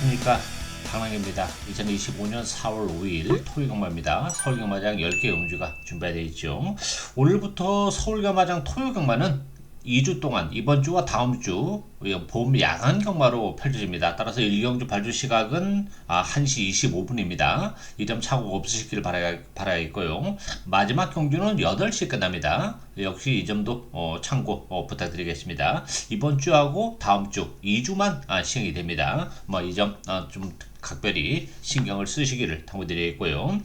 안녕하십니까, 강남입니다. 2025년 4월 5일 토요일경마입니다. 서울경마장 10개 음주가 준비되어 있죠. 오늘부터 서울경마장 토요일경마는 2주 동안 이번 주와 다음 주 봄 야간 경마로 펼쳐집니다. 따라서 1경주 발주 시각은 1시 25분입니다. 이 점 착오가 없으시길 바라겠고요. 마지막 경주는 8시에 끝납니다. 역시 이 점도 참고 부탁드리겠습니다. 이번 주하고 다음 주 2주만 시행이 됩니다. 이 점 좀 각별히 신경을 쓰시기를 당부드리겠고요.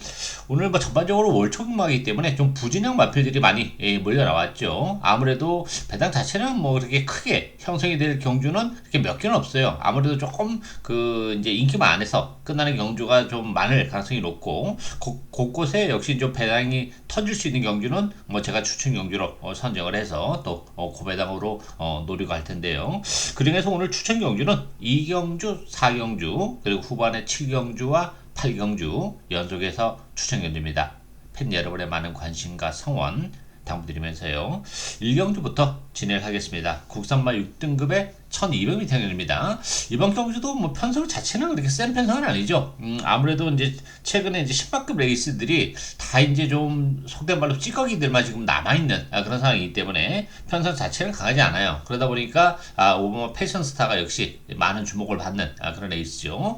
오늘 전반적으로 월초경마이기 때문에 좀 부진형 마필들이 많이 몰려 나왔죠. 아무래도 배당 자체는 그렇게 크게 형성이 될 경주는 그렇게 몇 개는 없어요. 아무래도 조금 이제 인기만 안에서 끝나는 경주가 좀 많을 가능성이 높고, 곳곳에 역시 좀 배당이 터질 수 있는 경주는 제가 추천 경주로 선정을 해서 또 고배당으로 노리고 할 텐데요. 그 중에서 오늘 추천 경주는 2경주, 4경주, 그리고 후반에 7경주와 8경주 연속해서 추천 경주입니다. 팬 여러분의 많은 관심과 성원 당부드리면서요. 1경주부터 진행을 하겠습니다. 국산마 6등급의 1200m 경주입니다. 이번 경주도 편성 자체는 그렇게 센 편성은 아니죠. 아무래도 이제 최근에 이제 10마급 레이스들이 다 이제 좀 속된 말로 찌꺼기들만 지금 남아있는 그런 상황이기 때문에 편성 자체는 강하지 않아요. 그러다 보니까 오버마 패션스타가 역시 많은 주목을 받는 그런 레이스죠.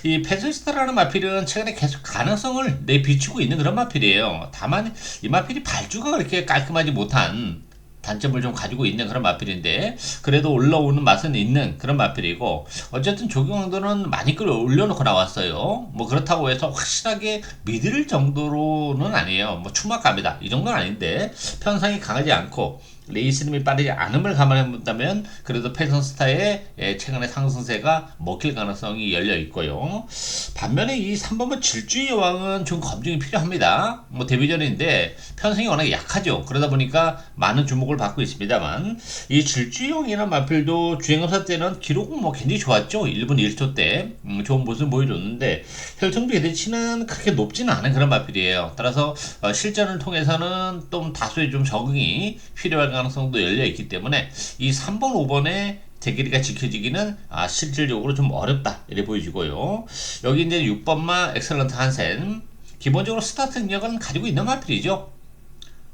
이 패션스타라는 마필은 최근에 계속 가능성을 내비추고 있는 그런 마필이에요. 다만 이 마필이 발주가 그렇게 깔끔하지 못한 단점을 좀 가지고 있는 그런 마필인데, 그래도 올라오는 맛은 있는 그런 마필이고, 어쨌든 조경강도는 많이 끌어올려놓고 나왔어요. 그렇다고 해서 확실하게 믿을 정도로는 아니에요. 추막갑니다 이 정도는 아닌데, 편성이 강하지 않고 레이스림이 빠르지 않음을 감안해 본다면 그래도 패션스타의 최근의 상승세가 먹힐 가능성이 열려 있고요. 반면에 이 3번은 질주의 여왕은 좀 검증이 필요합니다. 데뷔전인데 편성이 워낙 약하죠. 그러다 보니까 많은 주목을 받고 있습니다만, 이 질주의 여왕이라는 마필도 주행검사 때는 기록은 굉장히 좋았죠. 1분 1초 때 좋은 모습을 보여줬는데 혈청주 기대치는 그렇게 높지는 않은 그런 마필이에요. 따라서 실전을 통해서는 좀 다소의 좀 적응이 필요할 가능성도 열려 있기 때문에 이 3번, 5번의 대길이가 지켜지기는 실질적으로 좀 어렵다 이렇게 보여지고요. 여기 이제 6번마 엑셀런트 한센, 기본적으로 스타트 능력은 가지고 있는 마필이죠.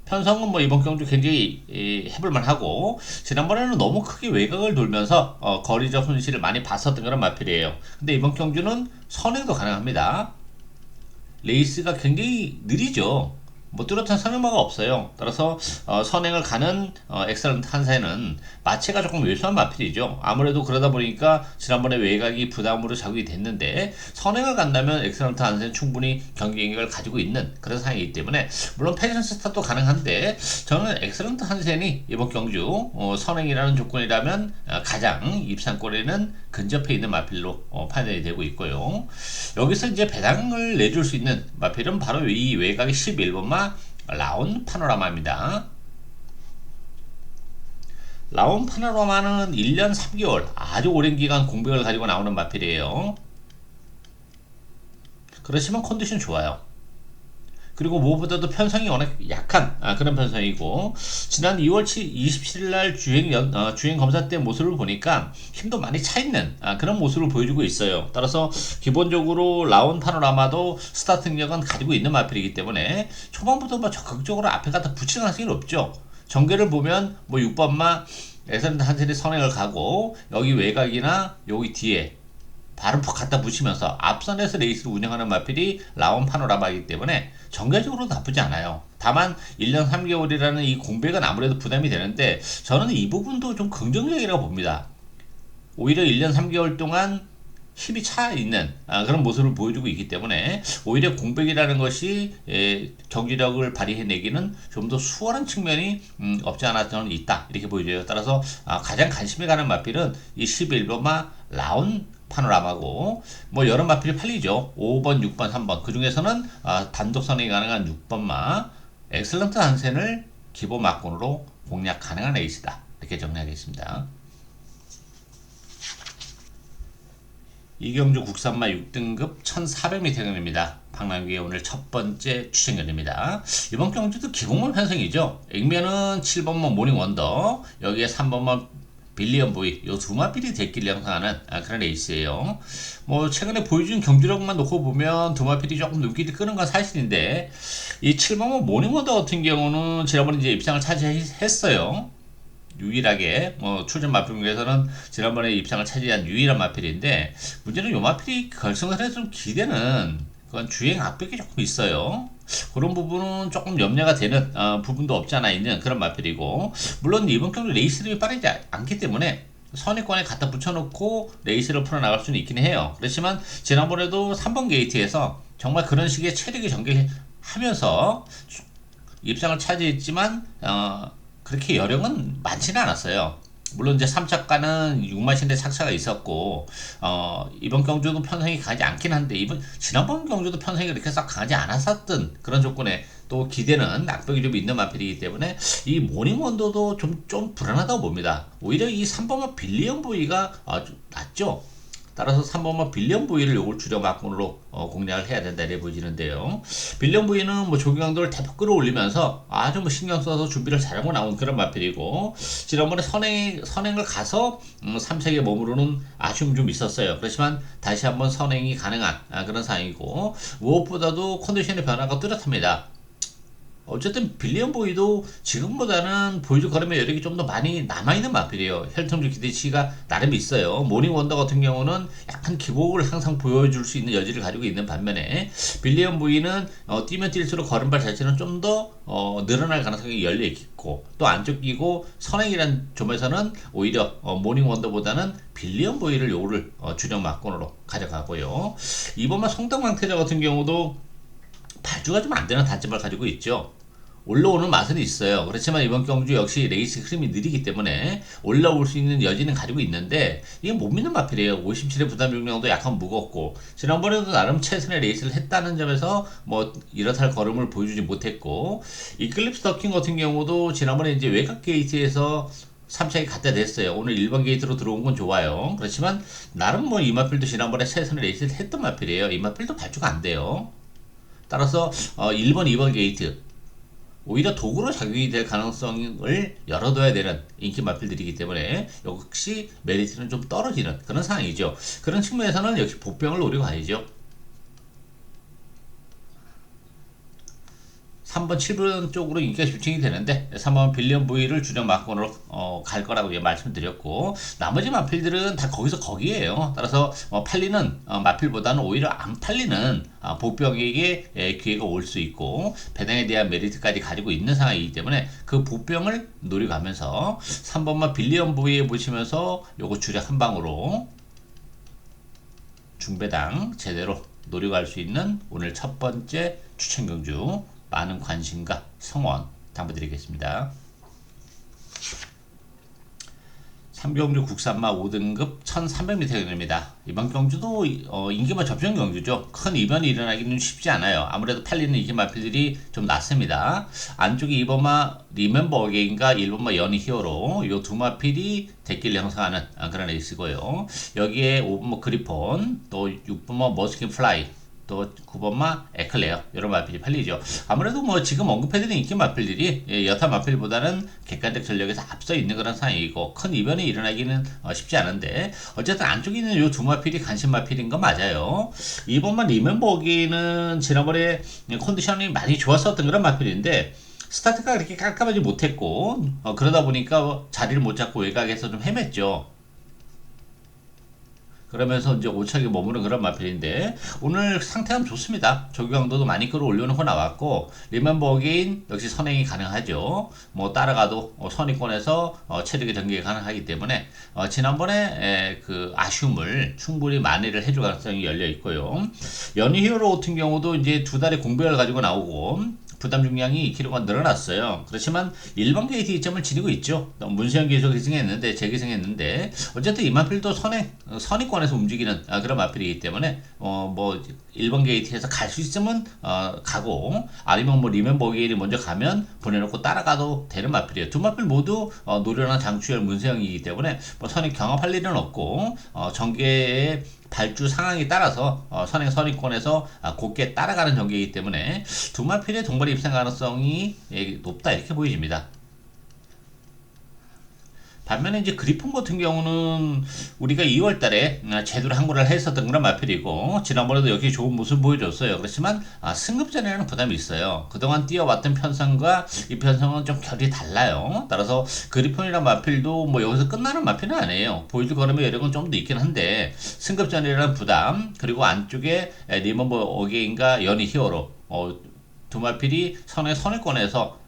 편성은 이번 경주 굉장히 해볼만 하고, 지난번에는 너무 크게 외곽을 돌면서 거리적 손실을 많이 봤었던 그런 마필이에요. 근데 이번 경주는 선행도 가능합니다. 레이스가 굉장히 느리죠. 뚜렷한 선행마가 없어요. 따라서 선행을 가는 엑셀런트 한세는 마체가 조금 왜소한 마필이죠. 아무래도 그러다 보니까 지난번에 외곽이 부담으로 작용이 됐는데, 선행을 간다면 엑셀런트 한세는 충분히 경쟁력을 가지고 있는 그런 상황이기 때문에, 물론 패션 스타도 가능한데 저는 엑셀런트 한센이 이번 경주 선행이라는 조건이라면 가장 입상권에는 근접해 있는 마필로 판단이 되고 있고요. 여기서 이제 배당을 내줄 수 있는 마필은 바로 이 외곽의 11번마 라온 파노라마입니다. 라온 파노라마는 1년 3개월 아주 오랜 기간 공백을 가지고 나오는 마필이에요. 그렇지만 컨디션 좋아요. 그리고 무엇보다도 편성이 워낙 약한 그런 편성이고, 지난 2월 27일 주행 검사 때 모습을 보니까 힘도 많이 차있는 그런 모습을 보여주고 있어요. 따라서 기본적으로 라온 파노라마도 스타트 능력은 가지고 있는 마필이기 때문에 초반부터 적극적으로 앞에 갖다 붙일 가능성이 높죠. 전개를 보면 6번마 엑셀런트 한셀이 선행을 가고, 여기 외곽이나 여기 뒤에 바로 갖다 붙이면서 앞선에서 레이스를 운영하는 마필이 라온 파노라마이기 때문에 전개적으로 나쁘지 않아요. 다만 1년 3개월이라는 이 공백은 아무래도 부담이 되는데, 저는 이 부분도 좀 긍정적이라고 봅니다. 오히려 1년 3개월 동안 힘이 차 있는 그런 모습을 보여주고 있기 때문에 오히려 공백이라는 것이 경기력을 발휘해내기는 좀 더 수월한 측면이 없지 않아 저는 있다 이렇게 보여져요. 따라서 가장 관심이 가는 마필은 이 11번마 라온 파노라마고, 여러 마필이 팔리죠. 5번, 6번, 3번. 그 중에서는 단독 선행이 가능한 6번마 엑셀런트 한센을 기본 막군으로 공략 가능한 에이스다 이렇게 정리하겠습니다. 이경주 국산마 6등급 1400m 경주입니다. 박남기의 오늘 첫 번째 추천견입니다. 이번 경주도 기본만 편성이죠. 액면은 7번만 모닝 원더, 여기에 3번만 빌리언 보이 요 두 마필이 대끼를 형성하는 그런 레이스예요. 뭐 최근에 보여준 경주력만 놓고 보면 두 마필이 조금 눈길이 끄는 건 사실인데 이 7번호 모닝원더 같은 경우는 지난번에 이제 입상을 차지했어요. 유일하게 출전 마필 중에서는 지난번에 입상을 차지한 유일한 마필인데 문제는 요 마필이 결승을 해서 좀 기대는 그건 주행 압박이 조금 있어요. 그런 부분은 조금 염려가 되는 부분도 없지 않아 있는 그런 마필이고 물론 이번 경기 레이스를 빠르지 않기 때문에 선입관에 갖다 붙여놓고 레이스를 풀어나갈 수는 있긴 해요. 그렇지만 지난번에도 3번 게이트에서 정말 그런 식의 체력의 전개를 하면서 입상을 차지했지만 그렇게 여력은 많지는 않았어요. 물론 이제 3차가는 6마신대 착사가 있었고 이번 경주도 편성이 강하지 않긴 한데 지난번 경주도 편성이 그렇게 썩 강하지 않았었던 그런 조건에 또 기대는 악벽이 좀 있는 마필이기 때문에 이 모닝원더도 좀 불안하다고 봅니다. 오히려 이 3번마 빌리언 보이가 좀 낫죠. 따라서 3번마 빌리언 보이를 요걸 주력 막군으로 공략을 해야 된다 이래 보이는데요. 빌리언 보이는 뭐 조기강도를 대폭 끌어올리면서 아주 뭐 신경 써서 준비를 잘하고 나온 그런 마필이고 지난번에 선행을 가서 3색에 머무르는 아쉬움이 좀 있었어요. 그렇지만 다시 한번 선행이 가능한 그런 상황이고 무엇보다도 컨디션의 변화가 뚜렷합니다. 어쨌든 빌리언 보이도 지금보다는 보여줄 걸음의 여력이 좀 더 많이 남아있는 마필이에요. 혈통적 기대치가 나름 있어요. 모닝 원더 같은 경우는 약간 기복을 항상 보여줄 수 있는 여지를 가지고 있는 반면에 빌리언 보이는 뛰면 뛸수록 걸음발 자체는 좀 더 늘어날 가능성이 열려있고 또 안쪽 끼고 선행이라는 점에서는 오히려 모닝 원더보다는 빌리언 보이를 요를 주력 막권으로 가져가고요. 이번만 성당망태자 같은 경우도 발주가 좀 안되는 단점을 가지고 있죠. 올라오는 맛은 있어요. 그렇지만 이번 경주 역시 레이스 흐름이 느리기 때문에 올라올 수 있는 여지는 가지고 있는데 이게 못 믿는 마필이에요. 57의 부담 중량도 약간 무겁고 지난번에도 나름 최선의 레이스를 했다는 점에서 뭐 이렇다 할 걸음을 보여주지 못했고 이클립스 더킹 같은 경우도 지난번에 이제 외곽 게이트에서 3차에 갖다 댔어요. 오늘 1번 게이트로 들어온 건 좋아요. 그렇지만 나름 뭐 이 마필도 지난번에 최선의 레이스를 했던 마필이에요. 이 마필도 발주가 안 돼요. 따라서 1번, 2번 게이트 오히려 도구로 작용이 될 가능성을 열어둬야 되는 인기 마필들이기 때문에 역시 메리트는 좀 떨어지는 그런 상황이죠. 그런 측면에서는 역시 복병을 노리고 가야죠. 3번, 7번 쪽으로 인기가 집중이 되는데 3번 빌리언 보이를 주력 막건으로 갈 거라고 말씀드렸고 나머지 마필들은 다 거기에요. 따라서 팔리는 마필보다는 오히려 안 팔리는 복병에게 기회가 올 수 있고 배당에 대한 메리트까지 가지고 있는 상황이기 때문에 그 복병을 노려가면서 3번만 빌리언 보이에 보시면서 요거 주력 한 방으로 중배당 제대로 노려갈 수 있는 오늘 첫 번째 추천 경주 많은 관심과 성원 당부드리겠습니다. 3경주 국산마 5등급 1300m 경주입니다. 이번 경주도 인기마 접전 경주죠. 큰 이변이 일어나기는 쉽지 않아요. 아무래도 팔리는 인기마필들이 좀 낮습니다. 안쪽에 2번마 리멤버 어게인과 1번마 연희 히어로 이 두 마필이 대끼를 형성하는 그런 레이스고요. 여기에 5번마 그리폰 또 6번마 머스킨 플라이 또 9번마 에클레어 이런 마필이 팔리죠. 아무래도 뭐 지금 언급해드린 인기 마필들이 여타 마필보다는 객관적 전력에서 앞서 있는 그런 상황이고 큰 이변이 일어나기는 쉽지 않은데 어쨌든 안쪽에 있는 이 두 마필이 관심 마필인 건 맞아요. 2번마 리멤버기는 지난번에 컨디션이 많이 좋았었던 그런 마필인데 스타트가 그렇게 깜깜하지 못했고 그러다 보니까 자리를 못 잡고 외곽에서 좀 헤맸죠. 그러면서 이제 오차게 머무는 그런 마필인데 오늘 상태는 좋습니다. 조기강도도 많이 끌어올려놓고 나왔고 리멤버 어게인 역시 선행이 가능하죠. 뭐 따라가도 선의권에서 체력의 전개가 가능하기 때문에 지난번에 그 아쉬움을 충분히 만회를 해줄 가능성이 열려 있고요. 연희 히어로 같은 경우도 이제 두 달의 공백을 가지고 나오고 부담 중량이 2kg가 늘어났어요. 그렇지만 1번 게이트 2점을 지니고 있죠. 문세영 계속 기승했는데 재기승했는데 어쨌든 이 마필도 선의권에서 움직이는 그런 마필이기 때문에 뭐 1번 게이트에서 갈 수 있으면 가고 아니면 뭐 리멤버 게이트 먼저 가면 보내놓고 따라가도 되는 마필이에요. 두 마필 모두 노련한 장추열 문세영이기 때문에 뭐 선의 경합할 일은 없고 전개의 발주 상황에 따라서 선의권에서 곧게 따라가는 전개이기 때문에 두 마필의 동반이 입상 가능성이 높다 이렇게 보여집니다. 반면에 이제 그리폰 같은 경우는 우리가 2월 달에 제대로 항구를 했었던 그런 마필이고 지난번에도 여기 좋은 모습을 보여줬어요. 그렇지만 승급전에는 부담이 있어요. 그동안 뛰어왔던 편성과 이 편성은 좀 결이 달라요. 따라서 그리폰이란 마필도 뭐 여기서 끝나는 마필은 아니에요. 보여줄 거라면 여력은 좀 더 있긴 한데 승급전이라는 부담 그리고 안쪽에 리먼버 어게인과 연이 히어로 두 마필이 선회권에서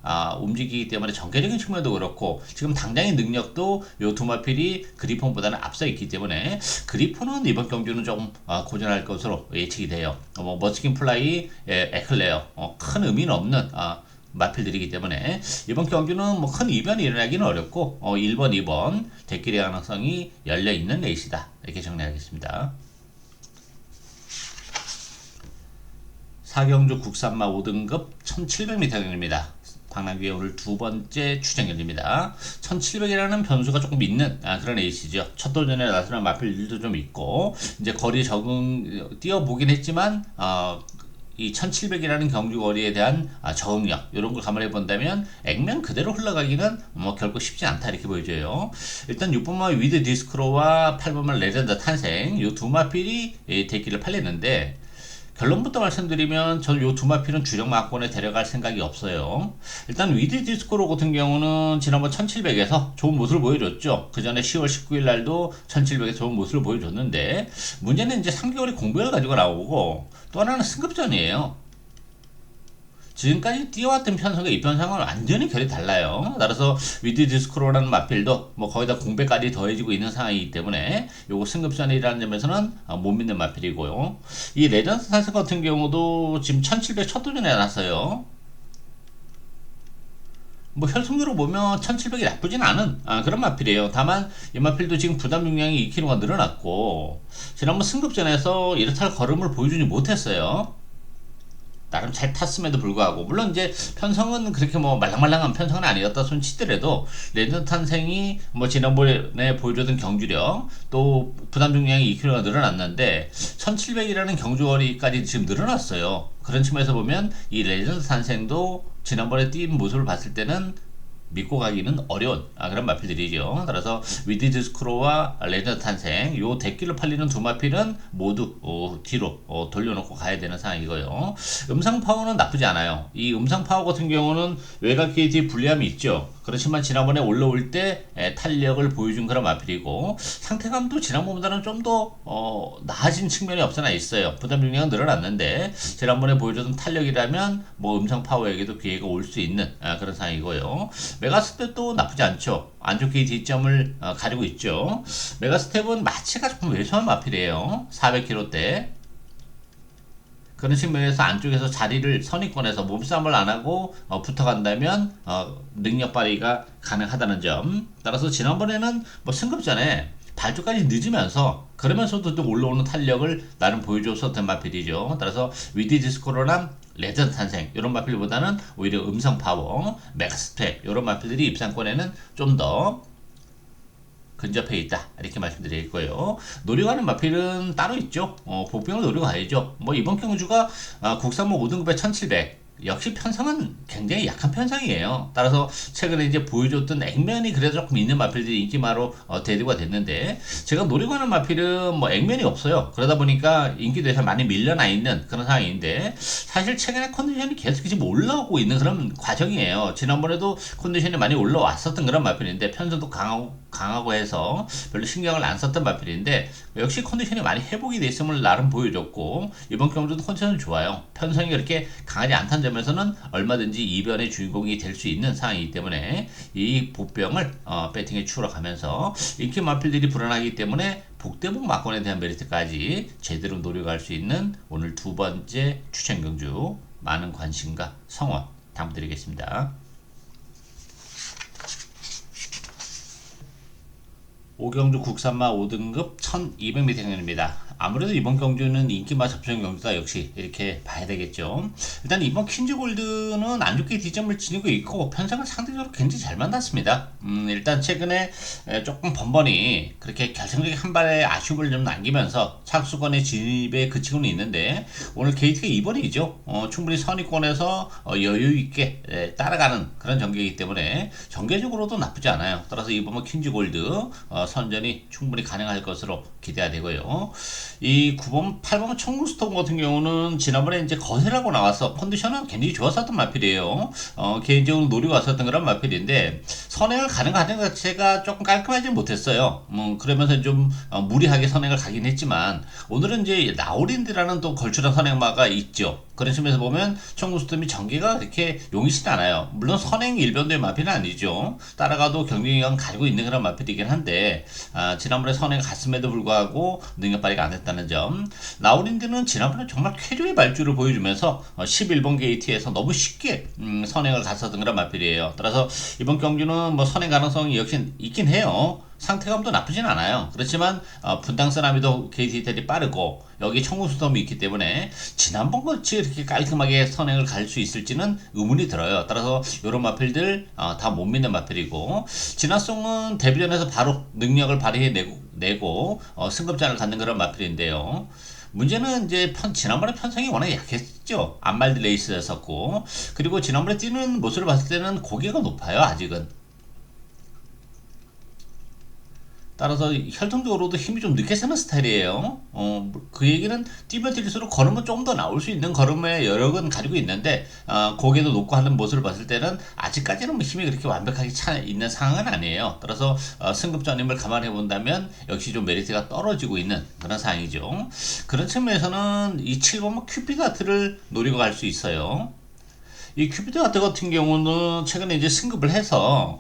움직이기 때문에 전개적인 측면도 그렇고 지금 당장의 능력도 요 두 마필이 그리폰보다는 앞서 있기 때문에 그리폰은 이번 경주는 좀 고전할 것으로 예측이 돼요. 머스킨 플라이, 에클레어 큰 의미는 없는 마필들이기 때문에 이번 경주는 뭐 큰 이변이 일어나기는 어렵고 1번, 2번 대길의 가능성이 열려있는 레이스다 이렇게 정리하겠습니다. 4경주 국산마 5등급 1700m 경입니다. 방랑규의 오늘 두 번째 추정 경기입니다. 1700이라는 변수가 조금 있는 그런 레이스죠. 첫 도전에 나서는 마필들도 좀 있고 이제 거리 적응 뛰어보긴 했지만 이 1700이라는 경주 거리에 대한 적응력 이런 걸 감안해 본다면 액면 그대로 흘러가기는 뭐 결코 쉽지 않다 이렇게 보여져요. 일단 6번마 위드 디스크로와 8번마 레전드 탄생 이 두 마필이 대기를 팔리는데 결론부터 말씀드리면 저는 요 두 마필은 주력 마권에 데려갈 생각이 없어요. 일단 위드 디스코로 같은 경우는 지난번 1700에서 좋은 모습을 보여줬죠. 그 전에 10월 19일 날도 1700에서 좋은 모습을 보여줬는데 문제는 이제 3개월의 공백을 가지고 나오고 또 하나는 승급전이에요. 지금까지 뛰어왔던 편성과 이 편성은 완전히 결이 달라요. 따라서 위드 디스크로라는 마필도 뭐 거의 다 공백까지 더해지고 있는 상황이기 때문에 요거 승급전이라는 점에서는 못 믿는 마필이고요. 이 레전드 탄생 같은 경우도 지금 1700 첫 도전에 나왔어요. 뭐 혈승률을 보면 1700이 나쁘진 않은 그런 마필이에요. 다만 이 마필도 지금 부담 용량이 2kg가 늘어났고 지난번 승급전에서 이렇다 할 걸음을 보여주지 못했어요. 나름 잘 탔음에도 불구하고 물론 이제 편성은 그렇게 뭐 말랑말랑한 편성은 아니었다 손 치더라도 레전드 탄생이 뭐 지난번에 보여줬던 경주력 또 부담 중량이 2kg가 늘어났는데 1700이라는 경주거리까지 지금 늘어났어요. 그런 측면에서 보면 이 레전드 탄생도 지난번에 뛴 모습을 봤을 때는 믿고 가기는 어려운 그런 마필들이죠. 따라서 위드 디스크로와 레전드 탄생 요 대길로 팔리는 두 마필은 모두 뒤로 돌려놓고 가야 되는 상황이고요. 음상 파워는 나쁘지 않아요. 이 음상 파워 같은 경우는 외곽 게이트에 불리함이 있죠. 그렇지만 지난번에 올라올 때 탄력을 보여준 그런 마필이고 상태감도 지난번보다는 좀 더 나아진 측면이 없잖아 있어요. 부담 중량은 늘어났는데 지난번에 보여줬던 탄력이라면 뭐 음상 파워에게도 기회가 올 수 있는 그런 상황이고요. 메가스텝도 나쁘지 않죠. 안 좋게 뒷점을 가지고 있죠. 메가스텝은 마치가 조금 왜소한 마필이에요. 400kg대. 그런 측면에서 안쪽에서 자리를 선입권에서 몸싸움을 안하고 붙어간다면 능력 발휘가 가능하다는 점. 따라서 지난번에는 뭐 승급전에 발주까지 늦으면서 그러면서도 좀 올라오는 탄력을 나름 보여줬었던 마필이죠. 따라서 위드 디스코로랑 레전드 탄생 이런 마필보다는 오히려 음성 파워, 메가스펙 이런 마필들이 입상권에는 좀 더 근접해 있다 이렇게 말씀드릴 거예요. 노려가는 마필은 따로 있죠. 복병을 노려가야죠. 뭐 이번 경주가 국산모 5등급에 1700 역시 편성은 굉장히 약한 편성이에요. 따라서 최근에 이제 보여줬던 액면이 그래도 조금 있는 마필들이 인기마로 대두가 됐는데 제가 노리고 하는 마필은 뭐 액면이 없어요. 그러다 보니까 인기도에서 많이 밀려나 있는 그런 상황인데 사실 최근에 컨디션이 계속 지금 올라오고 있는 그런 과정이에요. 지난번에도 컨디션이 많이 올라왔었던 그런 마필인데 편성도 강하고 해서 별로 신경을 안 썼던 마필인데 역시 컨디션이 많이 회복이 됐음을 나름 보여줬고 이번 경주도 컨디션은 좋아요. 편성이 그렇게 강하지 않다는 점에서는 얼마든지 이변의 주인공이 될 수 있는 상황이기 때문에 이 복병을 배팅에 추월가면서 인기 마필들이 불안하기 때문에 복대복 막권에 대한 메리트까지 제대로 노려갈 수 있는 오늘 두 번째 추천 경주 많은 관심과 성원 당부드리겠습니다. 오경주 국산마 5등급 1200m입니다. 아무래도 이번 경주는 인기마 접종 경주다 역시 이렇게 봐야 되겠죠. 일단 이번 퀸즈골드는 안 좋게 뒤점을 지니고 있고 편성을 상대적으로 굉장히 잘 만났습니다. 일단 최근에 조금 번번이 그렇게 결정적인 한 발의 아쉬움을 좀 남기면서 착수권의 진입에 그치고는 있는데 오늘 게이트가 2번이죠. 충분히 선의권에서 여유 있게 따라가는 그런 전개이기 때문에 전개적으로도 나쁘지 않아요. 따라서 이번은 퀸즈골드 선전이 충분히 가능할 것으로 기대가 되고요. 이 9번, 8번 청구스톰 같은 경우는 지난번에 이제 거세라고 나와서 컨디션은 굉장히 좋았었던 마필이에요. 개인적으로 노리고 왔었던 그런 마필인데 선행을 가는 과정 자체가 조금 깔끔하지 못했어요. 그러면서 좀 무리하게 선행을 가긴 했지만 오늘은 이제 라우린드라는 또 걸출한 선행마가 있죠. 그런 측면에서 보면 청구스톰이 전개가 그렇게 용이시지 않아요. 물론 선행 일변도의 마필은 아니죠. 따라가도 경쟁력은 가지고 있는 그런 마필이긴 한데 지난번에 선행 갔음에도 불구하고 능력 발휘가 안 했다는 점. 라우린드는 지난번에 정말 쾌조의 발주를 보여주면서 11번 게이트에서 너무 쉽게 선행을 갔었던 그런 마필이에요. 따라서 이번 경주는 뭐 선행 가능성이 역시 있긴 해요. 상태감도 나쁘진 않아요. 그렇지만 분당 쓰나미도 게이트 이탈이 빠르고 여기 청구수덤이 있기 때문에 지난번 같이 이렇게 깔끔하게 선행을 갈 수 있을지는 의문이 들어요. 따라서 이런 마필들 다 못 믿는 마필이고 진화송은 데뷔전에서 바로 능력을 발휘해내고 승급자를 갖는 그런 마필인데요. 문제는 이제 지난번에 편성이 워낙 약했죠. 안말드 레이스였었고 그리고 지난번에 뛰는 모습을 봤을 때는 고개가 높아요. 아직은. 따라서 혈통적으로도 힘이 좀 늦게 세는 스타일이에요. 그 얘기는 뛰면 뛸수록 걸으면 좀 더 나올 수 있는 걸음의 여력은 가지고 있는데 고개도 높고 하는 모습을 봤을 때는 아직까지는 뭐 힘이 그렇게 완벽하게 차 있는 상황은 아니에요. 따라서 승급전임을 감안해 본다면 역시 좀 메리트가 떨어지고 있는 그런 상황이죠. 그런 측면에서는 이 7번 큐피드 하트를 노리고 갈 수 있어요. 이 큐피드 하트 같은 경우는 최근에 이제 승급을 해서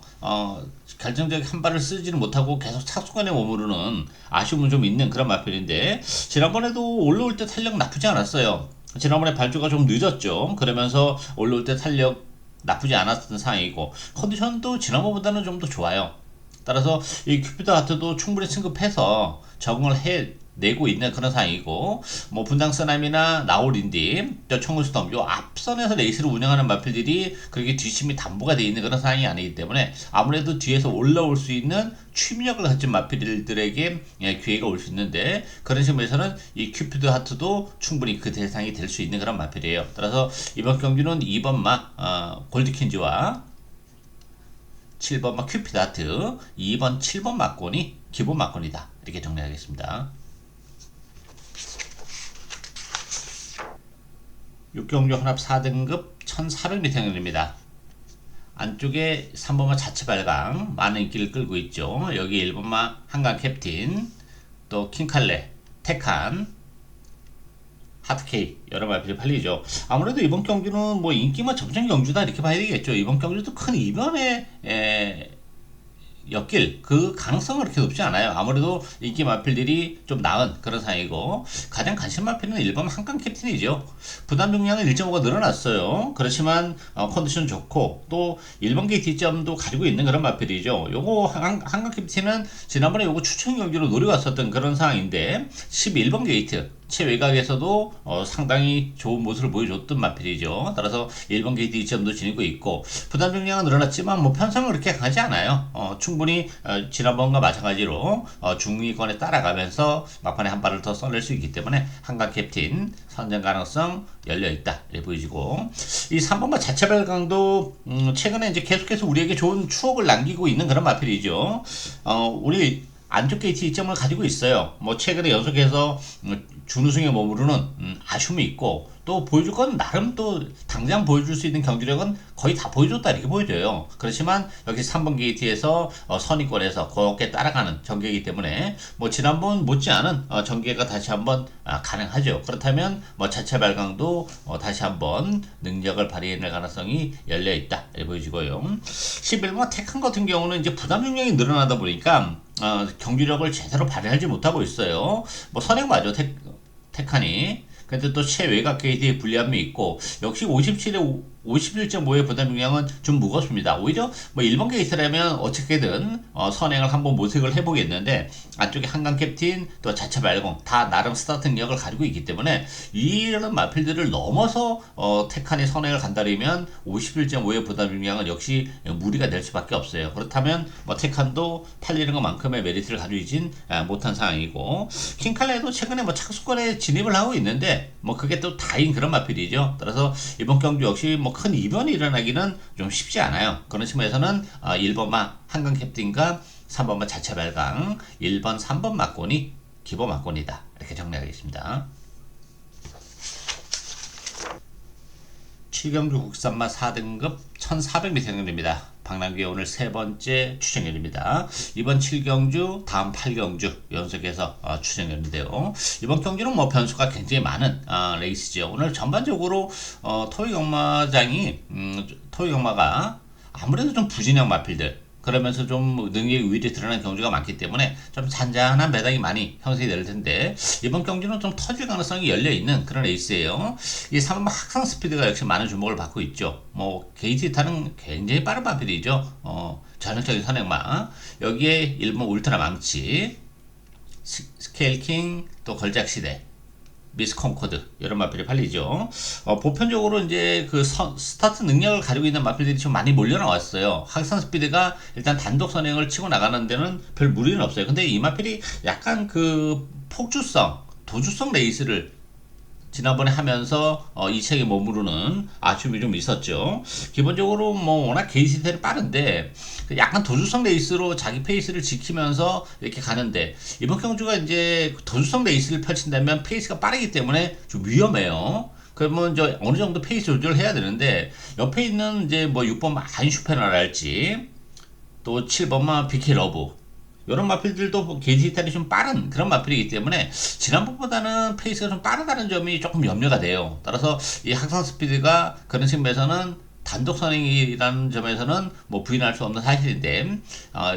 결정적 한 발을 쓰지는 못하고 계속 착수간에 머무르는 아쉬움은 좀 있는 그런 마필인데 지난번에도 올라올 때 탄력 나쁘지 않았어요. 지난번에 발주가 좀 늦었죠. 그러면서 올라올 때 탄력 나쁘지 않았던 상황이고 컨디션도 지난번보다는 좀 더 좋아요. 따라서 이 큐피드 하트도 충분히 승급해서 적응을 내고 있는 그런 상황이고 뭐 분당 쓰나미나 나올인디 또 청울스톰 요 앞선에서 레이스를 운영하는 마필들이 그렇게 뒷심이 담보가 되어 있는 그런 상황이 아니기 때문에 아무래도 뒤에서 올라올 수 있는 취미력을 가진 마필들에게 기회가 올 수 있는데 그런 측면에서는 이 큐피드 하트도 충분히 그 대상이 될 수 있는 그런 마필이에요. 따라서 이번 경기는 2번마 골드킨즈와 7번마 큐피드 하트 2번 7번 막권이 기본 막권이다 이렇게 정리하겠습니다. 6경주 혼합 4등급 1400m입니다. 안쪽에 3번마 자체 발광 많은 인기를 끌고 있죠. 여기 1번마 한강 캡틴 또 킹칼레 테칸 하트케이 여러 마필이 팔리죠. 아무래도 이번 경주는 뭐 인기만 접전 경주다 이렇게 봐야 되겠죠. 이번 경주도 큰 이변에 엮일 그 가능성은 그렇게 높지 않아요. 아무래도 인기 마필들이 좀 나은 그런 상황이고 가장 관심 마필은 1번 한강 캡틴이죠. 부담 용량은 1.5가 늘어났어요. 그렇지만 컨디션 좋고 또 1번 게이트 점도 가지고 있는 그런 마필이죠. 요거 한강 캡틴은 지난번에 요거 추천 경기로 노려왔었던 그런 상황인데 11번 게이트 최외곽에서도 상당히 좋은 모습을 보여줬던 마필이죠. 따라서 1번 게이트 2점도 지니고 있고 부담 용량은 늘어났지만 뭐 편성은 그렇게 강하지 않아요. 충분히 지난번과 마찬가지로 중위권에 따라가면서 막판에 한 발을 더 쏠릴 수 있기 때문에 한강 캡틴 선전 가능성 열려있다 이렇게 보여지고 이 3번마 자체 발광도 최근에 이제 계속해서 우리에게 좋은 추억을 남기고 있는 그런 마필이죠. 우리 안쪽 게이트 2점을 가지고 있어요. 뭐 최근에 연속해서 준우승에 머무르는 아쉬움이 있고 또 보여줄 건 나름 또 당장 보여줄 수 있는 경기력은 거의 다 보여줬다 이렇게 보여져요. 그렇지만 여기 3번 게이트에서 선의권에서 곱게 따라가는 전개이기 때문에 뭐 지난번 못지않은 전개가 다시 한번 가능하죠. 그렇다면 뭐 자체 발광도 다시 한번 능력을 발휘해낼 가능성이 열려있다 이렇게 보여지고요. 11번 테칸 같은 경우는 이제 부담 용량이 늘어나다 보니까 경기력을 제대로 발휘하지 못하고 있어요. 뭐 선행 맞죠 테칸이. 근데 또 최외곽 게이트의 불리함이 있고 역시 57에 51.5의 부담 용량은 좀 무겁습니다. 오히려 뭐 1번 게이트라면 어떻게든 선행을 한번 모색을 해보겠는데, 안쪽에 한강 캡틴 또 자체 발공 다 나름 스타트 능력을 가지고 있기 때문에 이런 마필들을 넘어서 테칸이 선행을 간다면 51.5의 부담 용량은 역시 무리가 될 수밖에 없어요. 그렇다면 뭐 테칸도 팔리는 것만큼의 메리트를 가지고 있진 못한 상황이고, 킹칼레도 최근에 뭐 착수권에 진입을 하고 있는데 뭐 그게 또 다인 그런 마필이죠. 따라서 이번 경주 역시 뭐 큰 이변이 일어나기는 좀 쉽지 않아요. 그런 측면에서는 1번마 한강 캡틴과 3번마 자체 발광, 1번, 3번 막곤이 기본 막곤이다. 이렇게 정리하겠습니다. 7경주 국산마 4등급 1400m 경주입니다. 박남규의 오늘 세 번째 추천결입니다. 이번 7경주, 다음 8경주 연속해서 추천결인데요. 이번 경주는 뭐 변수가 굉장히 많은 레이스죠. 오늘 전반적으로 토익엄마가 아무래도 좀 부진형 마필들, 그러면서 좀 능력이 위에 드러난 경주가 많기 때문에 좀 잔잔한 배당이 많이 형성이 될 텐데, 이번 경주는 좀 터질 가능성이 열려 있는 그런 레이스예요. 이 3번 학상 스피드가 역시 많은 주목을 받고 있죠. 뭐 게이트 타는 굉장히 빠른 마필이죠. 전형적인 선행마. 여기에 1번 울트라 망치, 스케일킹, 또 걸작 시대, 미스 콩코드 이런 마필이 팔리죠. 보편적으로 이제 그 스타트 능력을 가지고 있는 마필들이 좀 많이 몰려 나왔어요. 항상 스피드가 일단 단독 선행을 치고 나가는 데는 별 무리는 없어요. 근데 이 마필이 약간 그 폭주성, 도주성 레이스를 지난번에 하면서 이 책에 머무르는 아쉬움이 좀 있었죠. 기본적으로 뭐 워낙 게이트 스타일이 빠른데 약간 도주성 레이스로 자기 페이스를 지키면서 이렇게 가는데, 이번 경주가 이제 도주성 레이스를 펼친다면 페이스가 빠르기 때문에 좀 위험해요. 그러면 이제 어느 정도 페이스 조절을 해야 되는데, 옆에 있는 이제 뭐 6번 안슈페너랄지 또 7번만 비키 러브, 이런 마필들도 게이지 스타일이 좀 빠른 그런 마필이기 때문에 지난번보다는 페이스가 좀 빠르다는 점이 조금 염려가 돼요. 따라서 이 학상 스피드가 그런 측면에서는 단독 선행이라는 점에서는 뭐 부인할 수 없는 사실인데,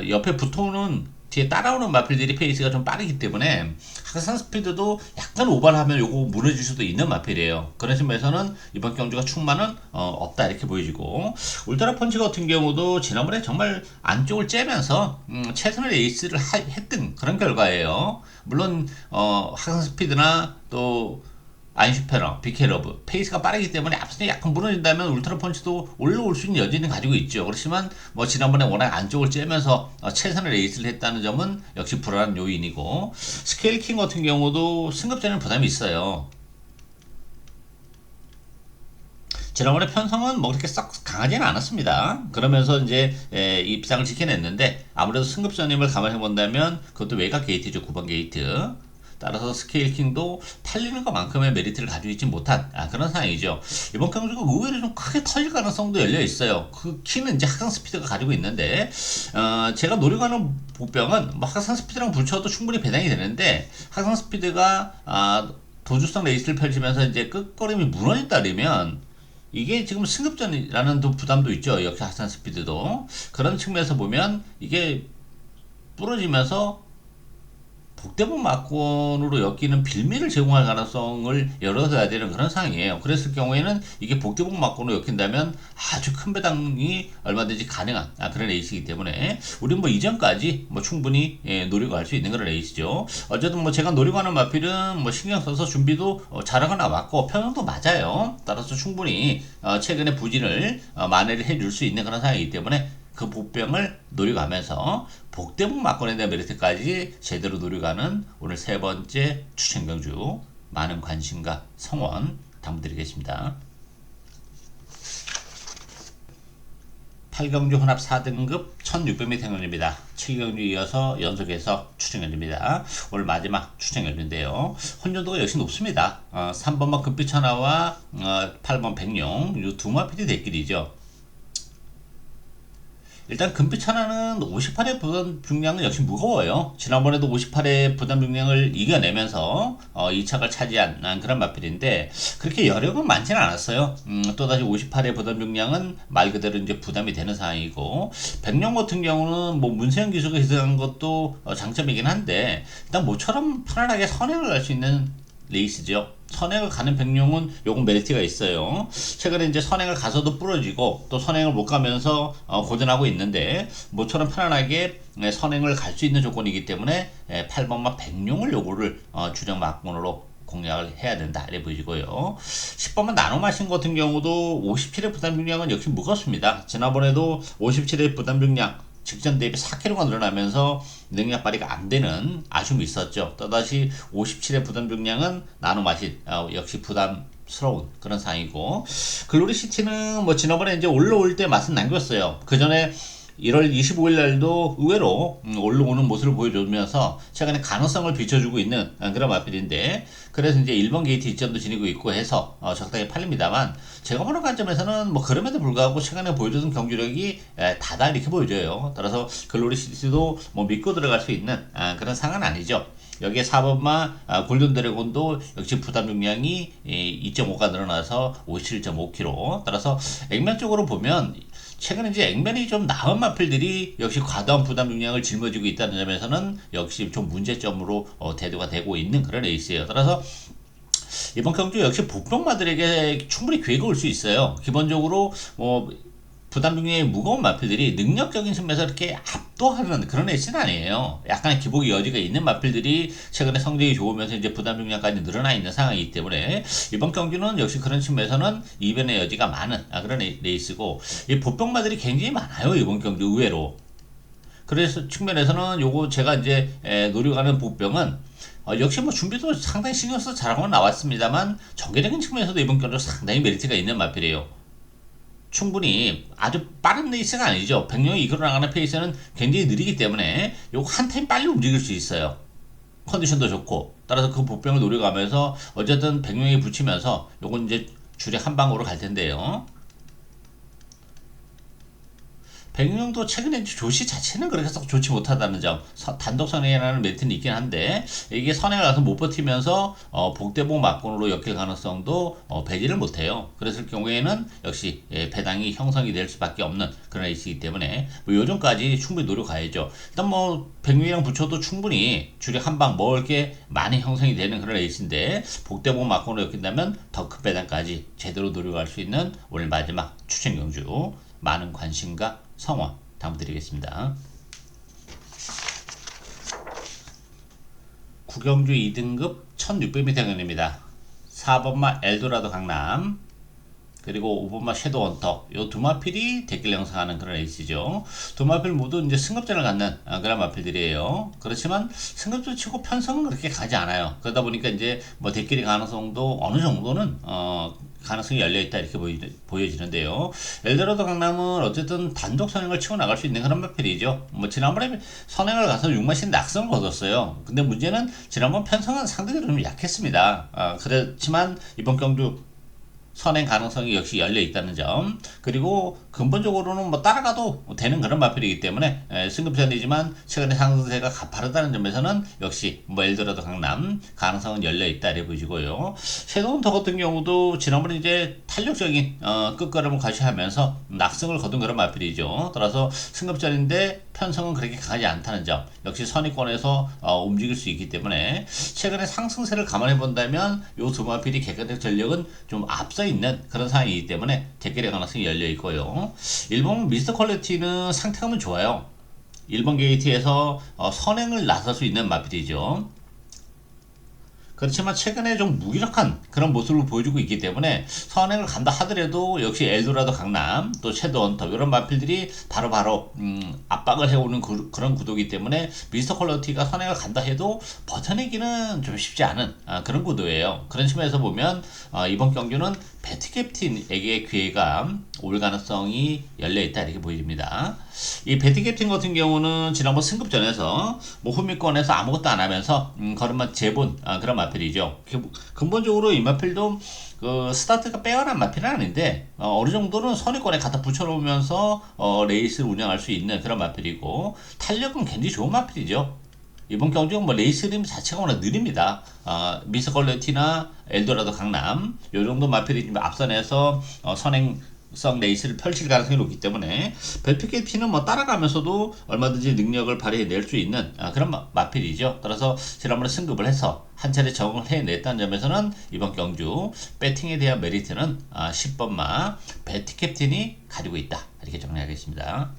옆에 붙어오는 뒤에 따라오는 마필들이 페이스가 좀 빠르기 때문에 항상 스피드도 약간 오버하면 요거 무너질 수도 있는 마필이에요. 그런 측면에서는 이번 경주가 충만은 없다 이렇게 보여지고, 울트라 펀치 같은 경우도 지난번에 정말 안쪽을 째면서 최선의 레이스를 했던 그런 결과예요. 물론 항상 스피드나 또 아인슈페너, 비케러브 페이스가 빠르기 때문에 앞선이 약간 무너진다면 울트라 펀치도 올라올 수 있는 여지는 가지고 있죠. 그렇지만 뭐 지난번에 워낙 안쪽을 째면서 최선의 레이스를 했다는 점은 역시 불안한 요인이고, 스케일킹 같은 경우도 승급자는 부담이 있어요. 지난번에 편성은 뭐 그렇게 썩 강하지는 않았습니다. 그러면서 이제 입상을 지켜냈는데, 아무래도 승급전임을 감안해 본다면 그것도 외곽 게이트죠. 9번 게이트. 따라서 스케일킹도 팔리는 것만큼의 메리트를 가지고 있지 못한 그런 상황이죠. 이번 경주가 의외로 좀 크게 터질 가능성도 열려 있어요. 그 키는 이제 학상 스피드가 가지고 있는데, 제가 노려가는 복병은 뭐 학상 스피드랑 붙여도 충분히 배당이 되는데, 학상 스피드가 도주성 레이스를 펼치면서 이제 끝걸음이 무너진다면 이게 지금 승급전이라는 부담도 있죠. 역시 학상 스피드도 그런 측면에서 보면 이게 부러지면서 북대본 막권으로 엮이는 빌미를 제공할 가능성을 열어둬야 되는 그런 상황이에요. 그랬을 경우에는 이게 북대본 막권으로 엮인다면 아주 큰 배당이 얼마든지 가능한 그런 레이스이기 때문에 우리는 뭐 이전까지 뭐 충분히 노리고 할 수 있는 그런 레이스죠. 어쨌든 뭐 제가 노리고 하는 마필은 뭐 신경 써서 준비도 잘하고 나왔고 편성도 맞아요. 따라서 충분히 최근에 부진을 만회를 해줄 수 있는 그런 상황이기 때문에 그 복병을 노려가면서 복대복 막권에 대한 메리트까지 제대로 노려가는 오늘 세 번째 추천 경주, 많은 관심과 성원 당부드리겠습니다. 8경주 혼합 4등급 1600m 경주입니다. 7경주 이어서 연속해서 추천결입니다. 오늘 마지막 추천결인데요. 혼전도가 역시 높습니다. 3번만 금빛천하와 8번 백룡, 이 두 마필이 대길이죠. 일단 금빛 하나는 58의 부담 중량은 역시 무거워요. 지난번에도 58의 부담 중량을 이겨내면서 2착을 차지한 그런 마필인데 그렇게 여력은 많지는 않았어요. 또다시 58의 부담 중량은 말 그대로 이제 부담이 되는 상황이고, 백룡 같은 경우는 뭐 문세영 기수가 희생한 것도 장점이긴 한데 일단 모처럼 편안하게 선행을 할 수 있는 레이스죠. 선행을 가는 백룡은 요건 메리트가 있어요. 최근에 이제 선행을 가서도 부러지고 또 선행을 못 가면서 고전하고 있는데 모처럼 편안하게 선행을 갈 수 있는 조건이기 때문에 8번마 백룡을 요거를 주력 막론으로 공략을 해야 된다 이래 보이고요. 10번만 나눠 마신 같은 경우도 57의 부담 중량은 역시 무겁습니다. 지난번에도 57의 부담 중량 직전 대비 4kg가 늘어나면서 능력 발휘가 안 되는 아쉬움이 있었죠. 또다시 57의 부담 중량은 나눠 마신 역시 부담스러운 그런 상황이고, 글로리시티는 뭐 지난번에 이제 올라올 때 맛은 남겼어요. 그 전에 1월 25일 날도 의외로 올라오는 모습을 보여주면서 최근에 가능성을 비춰주고 있는 그런 마필인데, 그래서 이제 1번 게이트 이점도 지니고 있고 해서 적당히 팔립니다만, 제가 보는 관점에서는 뭐 그럼에도 불구하고 최근에 보여주던 경주력이 다다 이렇게 보여져요. 따라서 글로리시티도 뭐 믿고 들어갈 수 있는 그런 상황은 아니죠. 여기에 4번마 골든 드래곤도 역시 부담 중량이 2.5가 늘어나서 57.5kg. 따라서 액면적으로 보면 최근에 이제 액면이 좀 나은 마필들이 역시 과도한 부담 중량을 짊어지고 있다는 점에서는 역시 좀 문제점으로 대두가 되고 있는 그런 레이스예요. 따라서 이번 경주 역시 복병마들에게 충분히 기회가 올 수 있어요. 기본적으로 뭐 부담 중량이 무거운 마필들이 능력적인 측면에서 이렇게 압도하는 그런 레이스는 아니에요. 약간의 기복의 여지가 있는 마필들이 최근에 성적이 좋으면서 이제 부담 중량까지 늘어나 있는 상황이기 때문에 이번 경주는 역시 그런 측면에서는 이변의 여지가 많은 그런 레이스고, 이 보병마들이 굉장히 많아요 이번 경주 의외로. 그래서 측면에서는 요거 제가 이제 노려가는 보병은 역시 뭐 준비도 상당히 신경 써서 잘하고 나왔습니다만 전개적인 측면에서도 이번 경주 상당히 메리트가 있는 마필이에요. 충분히 아주 빠른 레이스가 아니죠. 백룡이 이끌어 나가는 페이스는 굉장히 느리기 때문에 요거 한 타임 빨리 움직일 수 있어요. 컨디션도 좋고. 따라서 그 보병을 노려가면서 어쨌든 백룡이 붙이면서 요건 이제 주력 한 방으로 갈 텐데요. 백룡도 최근에 조시 자체는 그렇게 썩 좋지 못하다는 점, 단독 선행이라는 메리트는 있긴 한데 이게 선행을 가서 못 버티면서 복대복 막곤으로 엮일 가능성도 배제를 못해요. 그랬을 경우에는 역시 배당이 형성이 될 수밖에 없는 그런 레이스이기 때문에 뭐 요정까지 충분히 노려가야죠. 일단 뭐 백룡이랑 붙여도 충분히 주력 한 방 먹을 게 많이 형성이 되는 그런 레이스인데, 복대복 막곤으로 엮인다면 더 큰 배당까지 제대로 노려갈 수 있는 오늘 마지막 추천 경주, 많은 관심과 성원 당부드리겠습니다. 구경주 2등급 1600m 경연입니다. 4번마 엘도라도 강남, 그리고 5번마 섀도우 언터, 요 두 마필이 대결 형성하는 그런 레이스죠. 두 마필 모두 이제 승급전을 갖는 그런 마필들이에요. 그렇지만 승급전 치고 편성은 그렇게 가지 않아요. 그러다 보니까 이제 뭐 대결의 가능성도 어느 정도는 가능성이 열려있다 이렇게 보여지는데요. 엘도라도 강남은 어쨌든 단독 선행을 치고 나갈 수 있는 그런 마필이죠. 뭐 지난번에 선행을 가서 6마신 낙성을 거뒀어요. 근데 문제는 지난번 편성은 상대적으로 좀 약했습니다. 그렇지만 이번 경주 선행 가능성이 역시 열려 있다는 점, 그리고 근본적으로는 뭐 따라가도 되는 그런 마필이기 때문에 승급전이지만 최근에 상승세가 가파르다는 점에서는 역시 뭐 엘도라도 강남 가능성은 열려 있다 이렇게 보이고요. 섀도우 헌터 같은 경우도 지난번에 이제 탄력적인 끝걸음을 과시하면서 낙승을 거둔 그런 마필이죠. 따라서 승급전인데 편성은 그렇게 강하지 않다는 점, 역시 선위권에서 움직일 수 있기 때문에 최근에 상승세를 감안해 본다면 요 두 마필이 객관적 전력은 좀 앞서 있는 그런 상황이기 때문에 대결의 가능성이 열려 있고요. 일본 미스터 퀄리티는 상태감은 좋아요. 1번 게이트에서 선행을 나설 수 있는 마필이죠. 그렇지만 최근에 좀 무기력한 그런 모습을 보여주고 있기 때문에 선행을 간다 하더라도 역시 엘도라도 강남, 또 섀도우 헌터 이런 마필들이 바로바로 압박을 해오는 그런 구도이기 때문에 미스터 퀄리티가 선행을 간다 해도 버텨내기는 좀 쉽지 않은 그런 구도예요. 그런 측면에서 보면 이번 경주는 배트 캡틴에게 기회가 올 가능성이 열려있다 이렇게 보입니다. 이 배트 캡틴 같은 경우는 지난번 승급전에서 뭐 후미권에서 아무것도 안 하면서 걸음만 재본 그런 마필이죠. 근본적으로 이 마필도 그 스타트가 빼어난 마필은 아닌데 어느 정도는 선위권에 갖다 붙여놓으면서 레이스를 운영할 수 있는 그런 마필이고, 탄력은 굉장히 좋은 마필이죠. 이번 경주는 뭐 레이스 흐름 자체가 워낙 느립니다. 미스 퀄리티나 엘도라도 강남 요 정도 마필이 좀 앞선에서 선행 성 레이스를 펼칠 가능성이 높기 때문에 벨피케티는 뭐 따라가면서도 얼마든지 능력을 발휘해낼 수 있는 그런 마필이죠. 따라서 지난번에 승급을 해서 한 차례 적응을 해냈다는 점에서는 이번 경주 배팅에 대한 메리트는 10번마 벨피케틴이 가지고 있다, 이렇게 정리하겠습니다.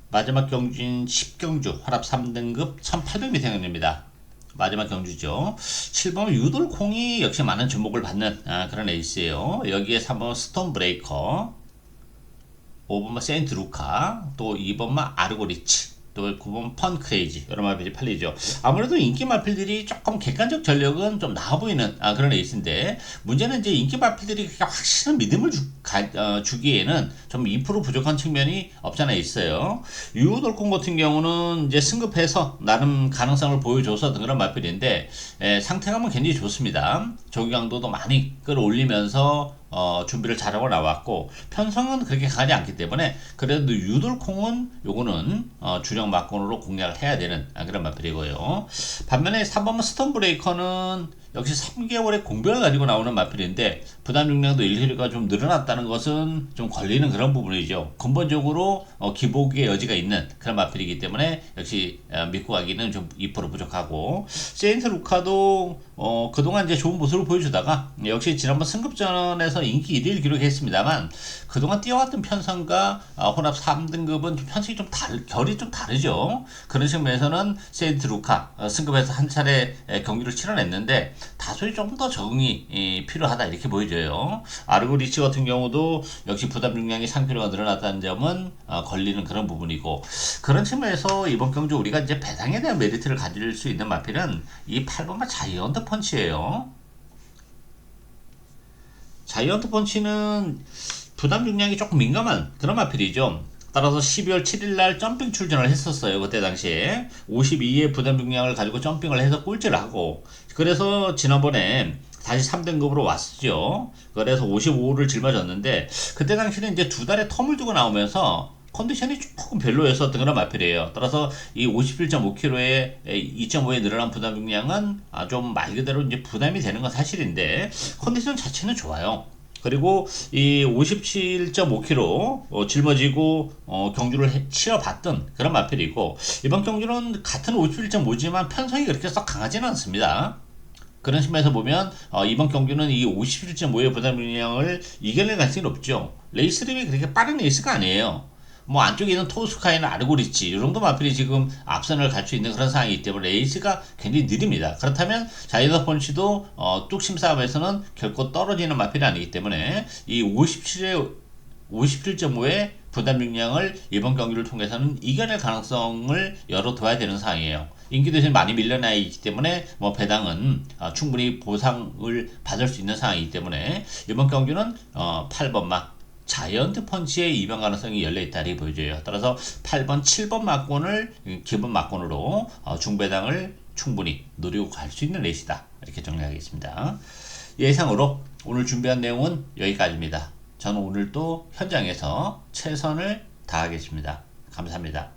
마지막 경주인 10경주 환합 3등급 1800m 경주입니다. 마지막 경주죠. 7번 유돌콩이 역시 많은 주목을 받는 그런 에이스예요. 여기에 3번 스톤 브레이커, 5번만 세인트 루카, 또 2번만 아르고리치, 또 9번 펀 크레이지, 여러 마필이 팔리죠. 아무래도 인기 마필들이 조금 객관적 전력은 좀 나아 보이는 그런 에이스인데, 문제는 이제 인기 마필들이 확실한 믿음을 주기에는 좀 2% 부족한 측면이 없잖아 있어요. 유돌콘 같은 경우는 이제 승급해서 나름 가능성을 보여줘서 그런 마필인데, 상태감은 굉장히 좋습니다. 조기강도도 많이 끌어올리면서 준비를 잘하고 나왔고, 편성은 그렇게 강하지 않기 때문에 그래도 유돌콩은 요거는 주력 막건으로 공략을 해야 되는 그런 마필이고요. 반면에 3번은 스톤 브레이커는 역시 3개월의 공백을 가지고 나오는 마필인데, 부담 용량도 일일이가 좀 늘어났다는 것은 좀 걸리는 그런 부분이죠. 근본적으로 기복의 여지가 있는 그런 마필이기 때문에 역시 믿고 가기는 좀 2% 부족하고, 세인트 루카도 그동안 이제 좋은 모습을 보여주다가 역시 지난번 승급전에서 인기 1위를 기록했습니다만, 그동안 뛰어왔던 편성과 혼합 3등급은 좀 편성이 좀 결이 좀 다르죠. 그런 측면에서는 세인트 루카 승급해서 한 차례 경기를 치러냈는데 다소히 조금 더 적응이 필요하다, 이렇게 보여져요. 아르고리치 같은 경우도 역시 부담 용량이 상표가 늘어났다는 점은 걸리는 그런 부분이고, 그런 측면에서 이번 경주 우리가 이제 배당에 대한 메리트를 가질 수 있는 마필은 이 8번마 자이언트 펀치예요. 자이언트 펀치는 부담 용량이 조금 민감한 그런 마필이죠. 따라서 12월 7일날 점핑 출전을 했었어요. 그때 당시에 52의 부담 용량을 가지고 점핑을 해서 꼴찌를 하고, 그래서 지난번에 다시 3등급으로 왔죠. 그래서 55를 짊어졌는데, 그때 당시는 이제 두 달의 텀을 두고 나오면서 컨디션이 조금 별로였었던 그런 마필이에요. 따라서 이 51.5kg에 2.5에 늘어난 부담 용량은 좀 말 그대로 이제 부담이 되는 건 사실인데, 컨디션 자체는 좋아요. 그리고 이 57.5kg 짊어지고 경주를 치러봤던 그런 마필이고, 이번 경주는 같은 51.5지만 편성이 그렇게 썩 강하지는 않습니다. 그런 측면에서 보면 이번 경주는 이 51.5의 부담 용량을 이겨낼 가능성이 높죠. 레이스 림이 그렇게 빠른 레이스가 아니에요. 뭐 안쪽에 있는 토스카이나 아르고리치 이 정도 마필이 지금 앞선을 갈 수 있는 그런 상황이기 때문에 레이스가 굉장히 느립니다. 그렇다면 자이언트 펀치도 뚝심 싸움에서는 결코 떨어지는 마필이 아니기 때문에 이 57.5의 부담 용량을 이번 경기를 통해서는 이겨낼 가능성을 열어둬야 되는 상황이에요. 인기 대신 많이 밀려나 있기 때문에 뭐 배당은 충분히 보상을 받을 수 있는 상황이기 때문에 이번 경기는 8번마 자이언트 펀치의 입양 가능성이 열려있다, 이 보여져요. 따라서 8번, 7번 막권을 기본 막권으로 중배당을 충분히 노리고 갈 수 있는 레이스다, 이렇게 정리하겠습니다. 예상으로 오늘 준비한 내용은 여기까지입니다. 저는 오늘 또 현장에서 최선을 다하겠습니다. 감사합니다.